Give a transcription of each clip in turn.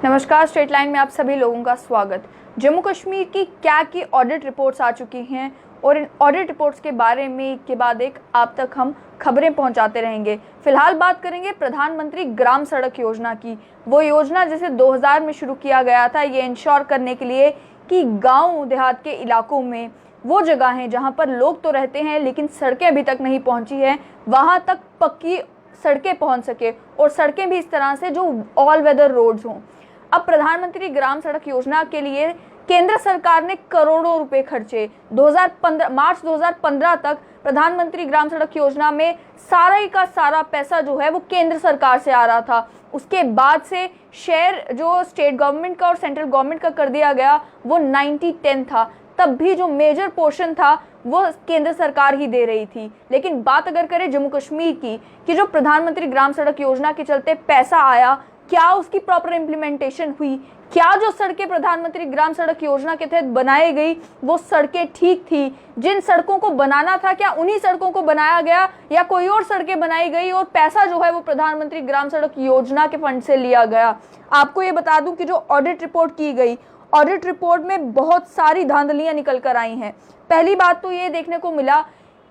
नमस्कार, straight line में आप सभी लोगों का स्वागत। जम्मू कश्मीर की क्या की ऑडिट रिपोर्ट्स आ चुकी हैं और इन ऑडिट रिपोर्ट्स के बारे में एक के बाद एक आप तक हम खबरें पहुंचाते रहेंगे। फिलहाल बात करेंगे प्रधानमंत्री ग्राम सड़क योजना की। वो योजना जिसे 2000 में शुरू किया गया था, ये इंश्योर करने के लिए कि गाँव देहात के इलाकों में वो जगह हैं जहाँ पर लोग तो रहते हैं लेकिन सड़कें अभी तक नहीं पहुँची हैं, वहाँ तक पक्की सड़कें पहुँच सके और सड़कें भी इस तरह से जो ऑल वेदर रोड्स हों। अब प्रधानमंत्री ग्राम सड़क योजना के लिए केंद्र सरकार ने करोड़ों रुपए खर्चे। मार्च 2015 तक प्रधानमंत्री ग्राम सड़क योजना में सारा का सारा पैसा जो है वो केंद्र सरकार से आ रहा था। उसके बाद से शेयर जो स्टेट गवर्नमेंट का और सेंट्रल गवर्नमेंट का कर दिया गया वो 90-10 था। तब भी जो मेजर पोर्शन था वो केंद्र सरकार ही दे रही थी। लेकिन बात अगर करें जम्मू कश्मीर की कि जो प्रधानमंत्री ग्राम सड़क योजना के चलते पैसा आया, क्या उसकी प्रॉपर इम्प्लीमेंटेशन हुई, क्या जो सड़कें प्रधानमंत्री ग्राम सड़क योजना के तहत बनाई गई वो सड़कें ठीक थी, जिन सड़कों को बनाना था क्या उन्हीं सड़कों को बनाया गया या कोई और सड़कें बनाई गई और पैसा जो है वो प्रधानमंत्री ग्राम सड़क योजना के फंड से लिया गया। आपको ये बता दूं कि जो ऑडिट रिपोर्ट की गई, ऑडिट रिपोर्ट में बहुत सारी धांधलियां निकल कर आई हैं। पहली बात तो ये देखने को मिला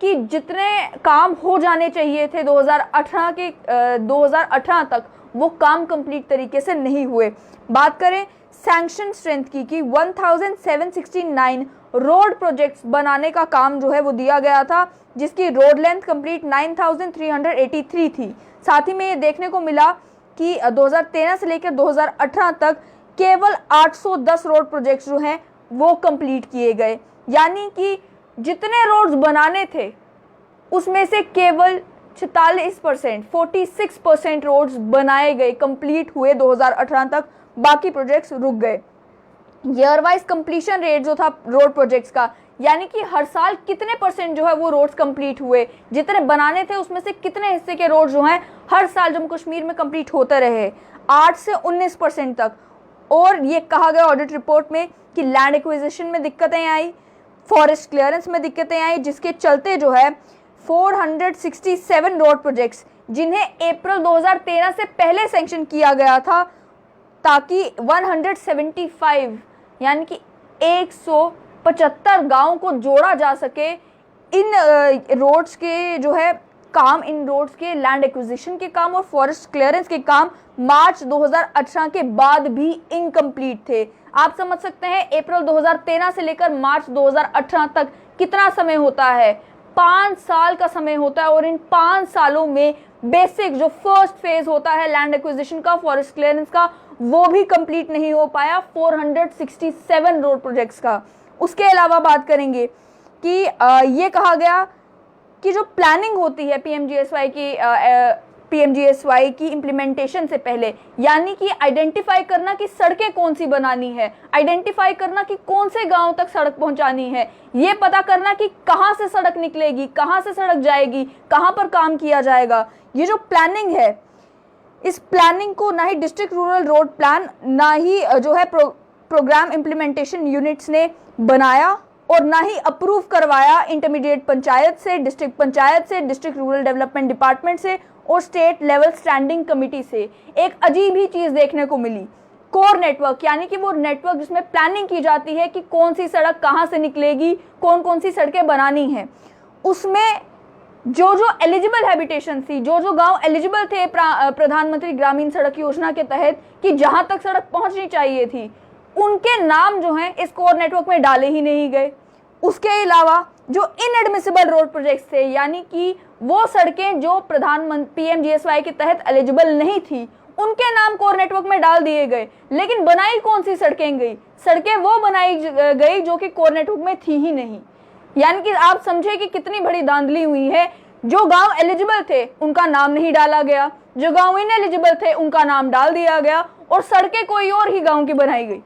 कि जितने काम हो जाने चाहिए थे 2018 तक वो काम कंप्लीट तरीके से नहीं हुए। बात करें सैंक्शन स्ट्रेंथ की कि 1769 रोड प्रोजेक्ट्स बनाने का काम जो है वो दिया गया था, जिसकी रोड लेंथ कंप्लीट 9383 थी। साथ ही में ये देखने को मिला कि 2013 से लेकर 2018 तक केवल 810 रोड प्रोजेक्ट्स जो हैं वो कंप्लीट किए गए। यानी कि जितने रोड्स बनाने थे उसमें से केवल 46% रोड्स बनाए गए, कंप्लीट हुए 2018 तक, बाकी प्रोजेक्ट्स रुक गए। ईयर वाइज कंप्लीशन रेट जो था रोड प्रोजेक्ट्स का, यानी कि हर साल कितने परसेंट जो है वो रोड्स कंप्लीट हुए, जितने बनाने थे उसमें से कितने हिस्से के रोड जो हैं हर साल जम्मू कश्मीर में कंप्लीट होते रहे, 8 से 19% तक। और ये कहा गया ऑडिट रिपोर्ट में कि लैंड एक्विजिशन में दिक्कतें आई, फॉरेस्ट क्लियरेंस में दिक्कतें आई, जिसके चलते जो है 467 रोड प्रोजेक्ट्स जिन्हें अप्रैल 2013 से पहले सैंक्शन किया गया था, ताकि 175 यानी कि 175 गांवों को जोड़ा जा सके। इन रोड्स के जो है काम, इन रोड्स के लैंड एक्विजिशन के काम और फॉरेस्ट क्लियरेंस के काम मार्च 2018 के बाद भी इनकम्प्लीट थे। आप समझ सकते हैं अप्रैल 2013 से लेकर मार्च 2018 तक कितना समय होता है, 5 साल का समय होता है। और इन 5 सालों में बेसिक जो फर्स्ट फेज होता है लैंड एक्विजिशन का, फॉरेस्ट क्लियरेंस का, वो भी कंप्लीट नहीं हो पाया 467 रोड प्रोजेक्ट्स का। उसके अलावा बात करेंगे कि ये कहा गया कि जो प्लानिंग होती है पीएमजीएसवाई की इम्प्लीमेंटेशन से पहले, यानी कि आइडेंटिफाई करना कि सड़कें कौन सी बनानी है, आइडेंटिफाई करना कि कौन से गांव तक सड़क पहुंचानी है, ये पता करना कि कहां से सड़क निकलेगी, कहां से सड़क जाएगी, कहां पर काम किया जाएगा, ये जो प्लानिंग है, इस प्लानिंग को ना ही डिस्ट्रिक्ट रूरल रोड प्लान ना ही जो है प्रोग्राम इम्प्लीमेंटेशन यूनिट्स ने बनाया और ना ही अप्रूव करवाया इंटरमीडिएट पंचायत से, डिस्ट्रिक्ट पंचायत से, डिस्ट्रिक्ट रूरल डेवलपमेंट डिपार्टमेंट से और स्टेट लेवल स्टैंडिंग कमेटी से। एक अजीब ही चीज देखने को मिली, कोर नेटवर्क, यानी कि वो नेटवर्क जिसमें प्लानिंग की जाती है कि कौन सी सड़क कहां से निकलेगी, कौन कौन सी सड़कें बनानी है, उसमें जो जो एलिजिबल हैबिटेशन थी, जो जो गांव एलिजिबल थे प्रधानमंत्री ग्रामीण सड़क योजना के तहत कि जहां तक सड़क पहुंचनी चाहिए थी, उनके नाम जो हैं इस कोर नेटवर्क में डाले ही नहीं गए। उसके अलावा जो इनएडमिसिबल रोड प्रोजेक्ट्स थे, यानी कि वो सड़कें जो प्रधानमंत्री पीएमजीएसवाई के तहत एलिजिबल नहीं थी, उनके नाम कोर नेटवर्क में डाल दिए गए। लेकिन बनाई कौन सी सड़कें गई? सड़कें वो बनाई गई जो कि कोर नेटवर्क में थी ही नहीं। यानी कि आप समझे कि कितनी बड़ी धांधली हुई है। जो गांव एलिजिबल थे उनका नाम नहीं डाला गया, जो गांव इनएलिजिबल थे उनका नाम डाल दिया गया और सड़कें कोई और ही गांव की बनाई गई।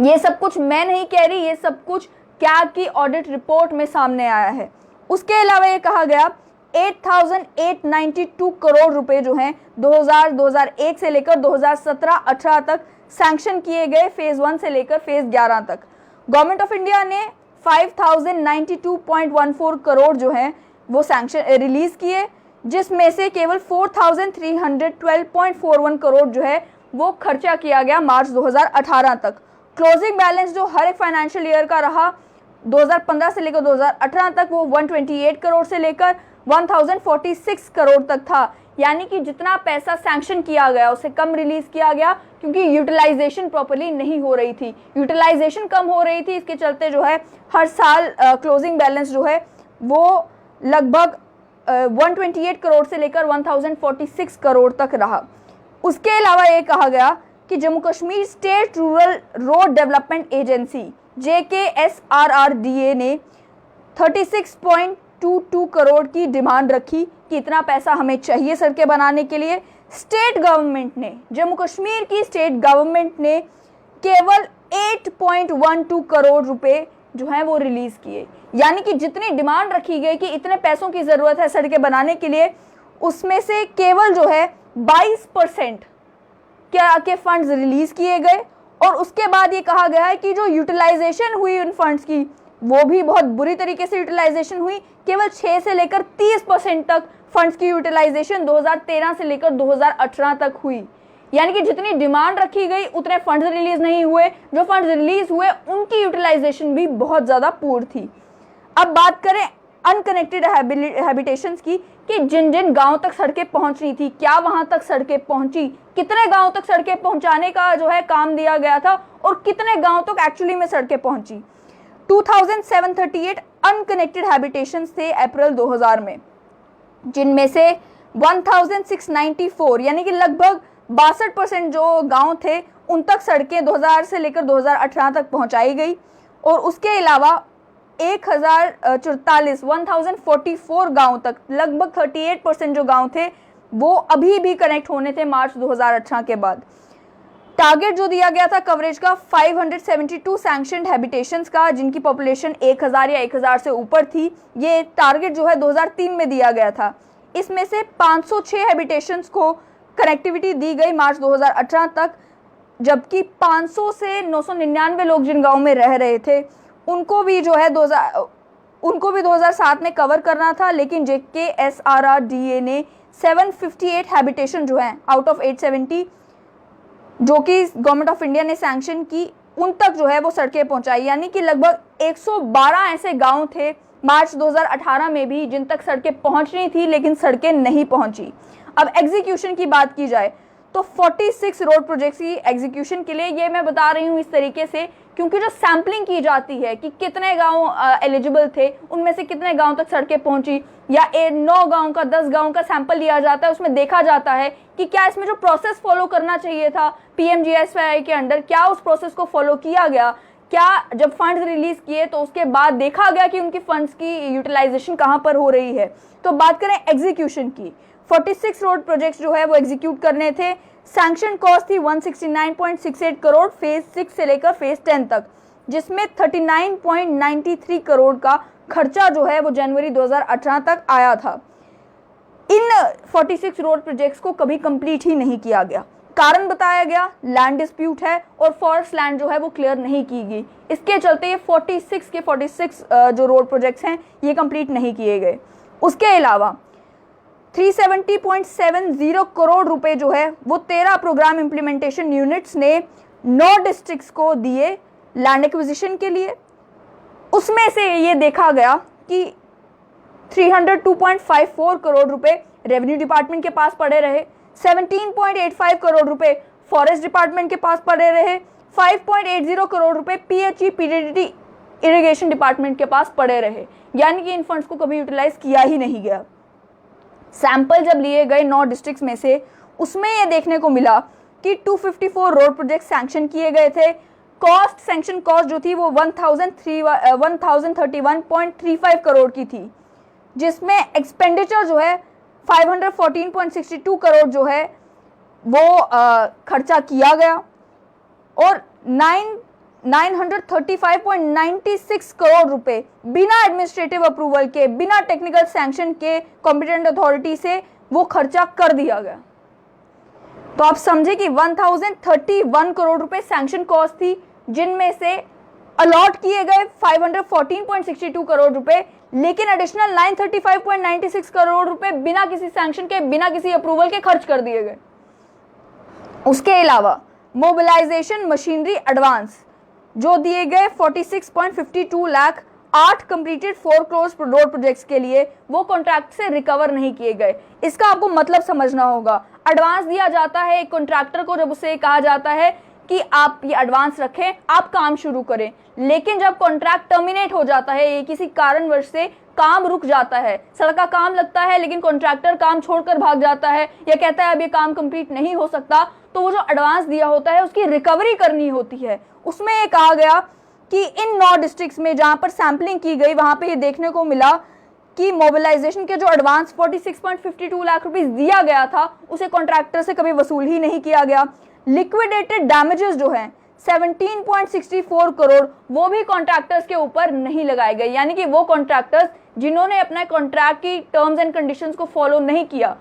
ये सब कुछ मैं नहीं कह रही, ये सब कुछ क्या की ऑडिट रिपोर्ट में सामने आया है। उसके अलावा ये कहा गया 8892 करोड़ रुपए जो हैं 2001 से लेकर 2017-18 तक सैंक्शन किए गए, फेज 1 से लेकर फेज 11 तक। गवर्नमेंट ऑफ इंडिया ने 5092.14 करोड़ जो हैं वो सैंक्शन रिलीज किए, जिसमें से केवल 4312.41 करोड़ जो है वो खर्चा किया गया मार्च 2018 तक। क्लोजिंग बैलेंस जो हर एक फाइनेंशियल ईयर का रहा 2015 से लेकर 2018 तक, वो 128 करोड़ से लेकर 1046 करोड़ तक था। यानी कि जितना पैसा सैंक्शन किया गया उससे कम रिलीज किया गया, क्योंकि यूटिलाइजेशन प्रॉपर्ली नहीं हो रही थी। यूटिलाइजेशन कम हो रही थी, इसके चलते जो है हर साल क्लोजिंग बैलेंस जो है वो लगभग 128 करोड़ से लेकर 1046 करोड़ तक रहा। उसके अलावा ये कहा गया कि Jammu Kashmir state rural road development agency JKSRRDA ने 36.22 करोड़ की डिमांड रखी कि इतना पैसा हमें चाहिए सड़कें बनाने के लिए। स्टेट गवर्नमेंट ने, जम्मू कश्मीर की स्टेट गवर्नमेंट ने केवल 8.12 करोड़ रुपए जो है वो रिलीज किए। यानी कि जितनी डिमांड रखी गई कि इतने पैसों की जरूरत है सड़कें बनाने के लिए, उसमें से केवल जो है 22% के फंड्स रिलीज किए गए। और उसके बाद ये कहा गया है कि जो यूटिलाइजेशन हुई उन फंड्स की, वो भी बहुत बुरी तरीके से यूटिलाइजेशन हुई। केवल 6 से लेकर 30% तक फंड्स की यूटिलाइजेशन 2013 से लेकर 2018 तक हुई। यानी कि जितनी डिमांड रखी गई उतने फंड्स रिलीज नहीं हुए। जो फंड्स रिलीज हुए उनकी यूटिलाइजेशन भी बहुत ज़्यादा पुअर थी। अब बात करें अनकनेक्टेड हैबिटेशंस की, कि जिन जिन गांव तक सड़कें पहुंचनी थी, क्या वहां तक सड़कें पहुंची, कितने गांव तक सड़कें पहुंचाने का जो है काम दिया गया था और कितने गांव तक एक्चुअली में सड़कें पहुंची। 2738 अनकनेक्टेड हैबिटेशंस थे अप्रैल 2000 में, जिनमें से 1694 यानी कि लगभग 62% जो गांव थे उन तक सड़कें 2000 से लेकर 2018 तक पहुंचाई गई। और उसके अलावा 1044 गांव तक, लगभग 38% जो गांव थे वो अभी भी कनेक्ट होने थे मार्च 2018 के बाद। टारगेट जो दिया गया था कवरेज का 572 सैंक्शनड हैबिटेशंस का, जिनकी पॉपुलेशन 1000 या 1000 से ऊपर थी। ये टारगेट जो है 2003 में दिया गया था। इसमें से 506 हैबिटेशंस को कनेक्टिविटी दी गई मार्च 2018 तक, जबकि 500 से 999 लोग जिन गाँव में रह रहे थे उनको भी जो है 2007 में कवर करना था। लेकिन JKSRRDA ने 758 हैबिटेशन जो है आउट ऑफ 870 जो कि गवर्नमेंट ऑफ इंडिया ने सैंक्शन की, उन तक जो है वो सड़कें पहुंचाई। यानी कि लगभग 112 ऐसे गांव थे मार्च 2018 में भी जिन तक सड़कें पहुंचनी थी लेकिन सड़कें नहीं पहुंची। अब एग्जीक्यूशन की बात की जाए तो 46 रोड प्रोजेक्ट्स की एग्जीक्यूशन के लिए, ये मैं बता रही हूँ इस तरीके से क्योंकि जो सैम्पलिंग की जाती है कि कितने गांव एलिजिबल थे, उनमें से कितने गांव तक सड़कें पहुंची, या 9 गांव का 10 गांव का सैंपल लिया जाता है, उसमें देखा जाता है कि क्या इसमें जो प्रोसेस फॉलो करना चाहिए था PMGSY के अंडर, क्या उस प्रोसेस को फॉलो किया गया। क्या जब फंड्स रिलीज किए तो उसके बाद देखा गया कि उनकी फंड्स की यूटिलाइजेशन कहाँ पर हो रही है। तो बात करें एग्जीक्यूशन की, 46 रोड प्रोजेक्ट्स जो है वो एग्जीक्यूट करने थे। सैंक्शन कॉस्ट थी 169.68 करोड़ फेज 6 से लेकर फेज 10 तक, जिसमें 39.93 करोड़ का खर्चा जो है वो जनवरी 2018 तक आया था। इन 46 रोड प्रोजेक्ट्स को कभी कंप्लीट ही नहीं किया गया। कारण बताया गया लैंड डिस्प्यूट है और फॉरेस्ट लैंड जो है वो क्लियर नहीं की गई। इसके चलते ये 46 जो रोड प्रोजेक्ट्स हैं ये कंप्लीट नहीं किए गए। उसके अलावा 370.70 करोड़ रुपए जो है वो 13 प्रोग्राम इम्प्लीमेंटेशन यूनिट्स ने 9 डिस्ट्रिक्ट्स को दिए लैंड एक्विजिशन के लिए। उसमें से ये देखा गया कि 302.54 करोड़ रुपए रेवेन्यू डिपार्टमेंट के पास पड़े रहे, 17.85 करोड़ रुपए फॉरेस्ट डिपार्टमेंट के पास पड़े रहे, 5.80 करोड़ रुपए PDD इरिगेशन डिपार्टमेंट के पास पड़े रहे। यानी कि इन फंड्स को कभी यूटिलाइज किया ही नहीं गया। सैंपल जब लिए गए 9 डिस्ट्रिक्ट्स में से, उसमें यह देखने को मिला कि 254 रोड प्रोजेक्ट सैंक्शन किए गए थे। कॉस्ट, सैंक्शन कॉस्ट जो थी वो 1031.35 करोड़ की थी, जिसमें एक्सपेंडिचर जो है 514.62 करोड़ जो है वो खर्चा किया गया और 935.96 करोड़ रुपए बिना एडमिनिस्ट्रेटिव अप्रूवल के, बिना टेक्निकल सैंक्शन के कॉम्पिटेंट अथॉरिटी से वो खर्चा कर दिया गया। तो आप समझे कि 1031 करोड़ रुपए सैंक्शन कॉस्ट थी, जिनमें से अलॉट किए गए 514.62 करोड़ रुपए, लेकिन एडिशनल 935.96 करोड़ रुपए बिना किसी सैंक्शन के, बिना किसी अप्रूवल के खर्च कर दिए गए। उसके अलावा मोबिलाइजेशन मशीनरी एडवांस जो दिए गए 46.52 lakh 8 completed 4 crore road projects के लिए, वो कॉन्ट्रैक्ट से रिकवर नहीं किए गए। इसका आपको मतलब समझना होगा। एडवांस दिया जाता है एक कॉन्ट्रैक्टर को, जब उसे कहा जाता है कि आप ये एडवांस रखें, आप काम शुरू करें, लेकिन जब कॉन्ट्रैक्ट टर्मिनेट हो जाता है, ये किसी कारणवश से काम रुक जाता है, सड़क का काम लगता है लेकिन कॉन्ट्रैक्टर काम छोड़कर भाग जाता है या कहता है अब ये काम कंप्लीट नहीं हो सकता, तो वो जो एडवांस दिया होता है उसकी रिकवरी करनी होती है। उसमें ये कहा गया कि इन 9 डिस्ट्रिक्ट्स में जहां पर सैंपलिंग की गई, वहां पे ये देखने को मिला कि मोबिलाइजेशन के जो एडवांस 46.52 लाख रुपीस दिया गया था, उसे कॉन्ट्रैक्टर से कभी वसूल ही नहीं किया गया। लिक्विडेटेड डैमेजेस जो हैं 17.64 करोड़, वो भी कॉन्ट्रैक्टर्स के ऊपर नहीं लगाए गए, यानी कि वो कॉन्ट्रैक्टर्स जिन्होंने अपने कॉन्ट्रैक्ट की टर्म्स एंड कंडीशंस को फॉलो नहीं किया,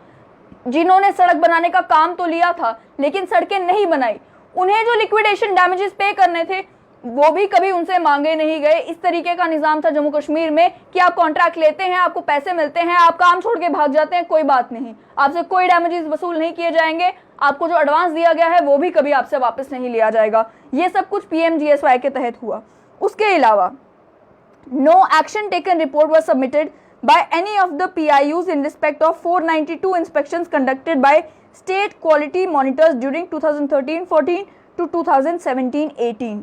जिन्होंने सड़क बनाने का काम तो लिया था लेकिन सड़कें नहीं बनाई, उन्हें जो लिक्विडेशन डैमेजेस पे करने थे वो भी कभी उनसे मांगे नहीं गए। इस तरीके का निजाम था जम्मू कश्मीर में कि आप कॉन्ट्रैक्ट लेते हैं, आपको पैसे मिलते हैं, आप काम छोड़ के भाग जाते हैं, कोई बात नहीं, आपसे कोई डैमेजेस वसूल नहीं किए जाएंगे, आपको जो एडवांस दिया गया है वो भी कभी आपसे वापस नहीं लिया जाएगा। ये सब कुछ PMGSY के तहत हुआ। उसके अलावा no action taken report was submitted by any of the PIUs in respect of 492 inspections conducted by state quality monitors during 2013-14 to 2017-18।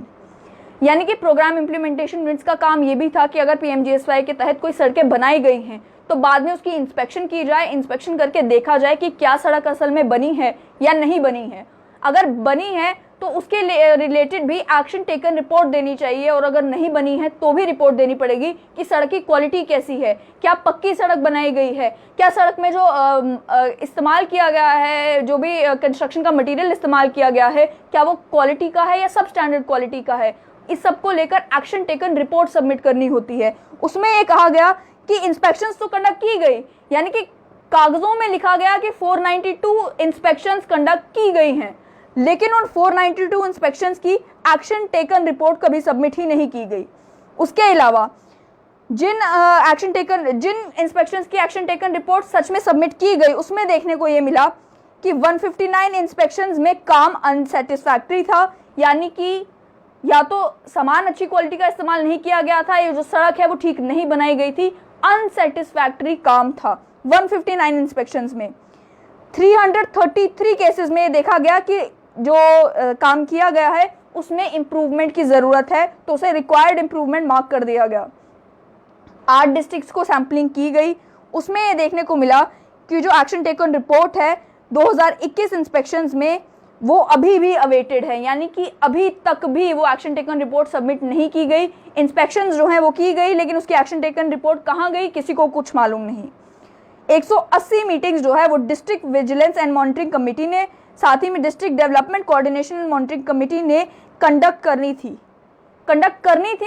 यानी कि प्रोग्राम इम्प्लीमेंटेशन यूनिट्स का काम ये भी था कि अगर PMGSY के तहत कोई सड़कें बनाई गई हैं तो बाद में उसकी इंस्पेक्शन की जाए, इंस्पेक्शन करके देखा जाए कि क्या सड़क असल में बनी है या नहीं बनी है। अगर बनी है तो उसके रिलेटेड भी एक्शन टेकन रिपोर्ट देनी चाहिए, और अगर नहीं बनी है तो भी रिपोर्ट देनी पड़ेगी कि सड़क की क्वालिटी कैसी है, क्या पक्की सड़क बनाई गई है, क्या सड़क में जो इस्तेमाल किया गया है, जो भी कंस्ट्रक्शन का मटेरियल इस्तेमाल किया गया है, क्या वो क्वालिटी का है या सब स्टैंडर्ड क्वालिटी का है। इस सब को लेकर एक्शन टेकन रिपोर्ट सबमिट करनी होती है। उसमें ये कहा गया कि इंस्पेक्शंस तो कंडक्ट की गई, यानी कि कागजों में लिखा गया कि 492 इंस्पेक्शंस कंडक्ट की गई हैं, लेकिन उन 492 इंस्पेक्शंस की एक्शन टेकन रिपोर्ट कभी सबमिट ही नहीं की गई। उसके अलावा जिन इंस्पेक्शंस की एक्शन टेकन रिपोर्ट सच में सबमिट की गई, उसमें देखने को ये मिला कि 159 इंस्पेक्शंस में काम अनसेटिस्फैक्ट्री था, यानी कि या तो सामान अच्छी क्वालिटी का इस्तेमाल नहीं किया गया था, ये जो सड़क है वो ठीक नहीं बनाई गई थी, अनसेटिस्फैक्ट्री काम था 159 इंस्पेक्शंस में। 333 केसेस में देखा गया कि जो काम किया गया है उसमें इम्प्रूवमेंट की ज़रूरत है, तो उसे रिक्वायर्ड इम्प्रूवमेंट मार्क कर दिया गया। 8 डिस्ट्रिक्ट्स को सैम्पलिंग की गई, उसमें ये देखने को मिला कि जो एक्शन टेकन रिपोर्ट है 2021 इंस्पेक्शंस में वो अभी भी अवेटेड है, यानी कि अभी तक भी वो एक्शन टेकन रिपोर्ट सबमिट नहीं की गई। इंस्पेक्शंस जो हैं वो की गई, लेकिन उसकी एक्शन टेकन रिपोर्ट कहाँ गई किसी को कुछ मालूम नहीं। 180 मीटिंग्स जो है वो district vigilance and monitoring committee ने, साथ ही में district development coordination and monitoring committee ने कंडक्ट करनी थी।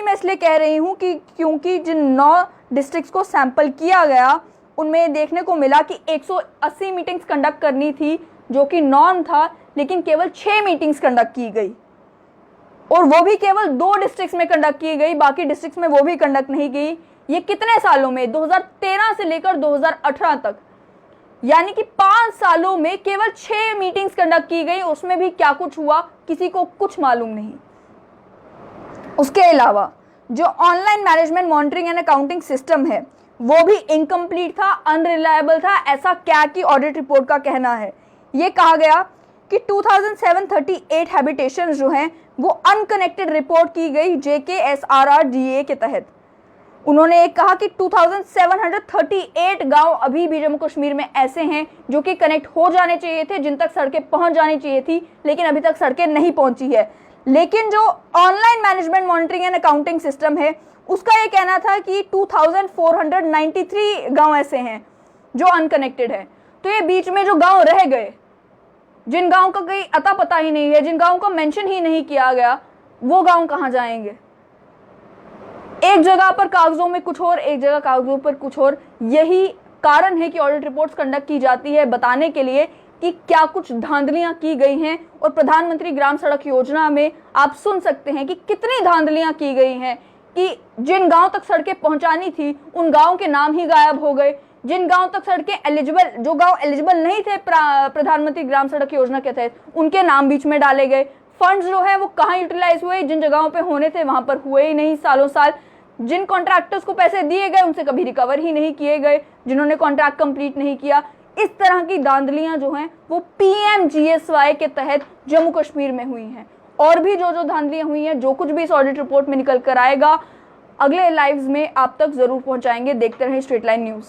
मैं इसलिए कह रही हूँ कि क्योंकि जिन 9 डिस्ट्रिक्ट्स को सैंपल किया गया उनमें देखने को मिला कि 180 मीटिंग्स कंडक्ट करनी थी, जो कि नॉर्म था, लेकिन केवल 6 मीटिंग्स कंडक्ट की गई, और वो भी केवल 2 डिस्ट्रिक्ट्स में कंडक्ट की गई, बाकी डिस्ट्रिक्ट्स में वो भी कंडक्ट नहीं की। ये कितने सालों में? 2013 से लेकर 2018 तक, यानी कि 5 सालों में केवल 6 मीटिंग्स कंडक्ट की गई, उसमें भी क्या कुछ हुआ किसी को कुछ मालूम नहीं। उसके अलावा जो online management monitoring and accounting system है वो भी इनकम्प्लीट था, अनरिलायबल था, ऐसा क्या की ऑडिट रिपोर्ट का कहना है। ये कहा गया कि 2738 हैबिटेशंस जो हैं वो अनकनेक्टेड रिपोर्ट की गई JKSRRDA के तहत। उन्होंने एक कहा कि 2738 गांव अभी भी जम्मू कश्मीर में ऐसे हैं जो कि कनेक्ट हो जाने चाहिए थे, जिन तक सड़कें पहुंच जानी चाहिए थी, लेकिन अभी तक सड़कें नहीं पहुंची है। लेकिन जो online management monitoring and accounting system है उसका ये कहना था कि 2493 गांव ऐसे हैं जो अनकनेक्टेड है। तो ये बीच में जो गांव रह गए, जिन गांव का कोई अता पता ही नहीं है, जिन गांव का मेंशन ही नहीं किया गया, वो गांव कहां जाएंगे? एक जगह पर कागजों में कुछ और, एक जगह कागजों पर कुछ और। यही कारण है कि ऑडिट रिपोर्ट्स कंडक्ट की जाती है, बताने के लिए कि क्या कुछ धांधलियां की गई हैं। और प्रधानमंत्री ग्राम सड़क योजना में आप सुन सकते हैं कि कितनी धांधलियां की गई हैं कि जिन गांव तक सड़कें पहुंचानी थी उन गांव के नाम ही गायब हो गए, जिन गांव तक सड़कें एलिजिबल, जो गांव एलिजिबल नहीं थे प्रधानमंत्री ग्राम सड़क योजना के तहत, उनके नाम बीच में डाले गए। फंड्स जो है वो कहाँ यूटिलाइज हुए, जिन जगहों पे होने थे वहां पर हुए ही नहीं सालों साल। जिन कॉन्ट्रैक्टर्स को पैसे दिए गए उनसे कभी रिकवर ही नहीं किए गए, जिन्होंने कॉन्ट्रैक्ट कंप्लीट नहीं किया। इस तरह की धांधलियां जो हैं वो पीएमजीएसवाई के तहत जम्मू कश्मीर में हुई हैं। और भी जो जो धांधलियां हुई हैं, जो कुछ भी इस ऑडिट रिपोर्ट में निकल कर आएगा, अगले लाइव्स में आप तक जरूर पहुंचाएंगे। देखते रहें स्ट्रेट लाइन न्यूज।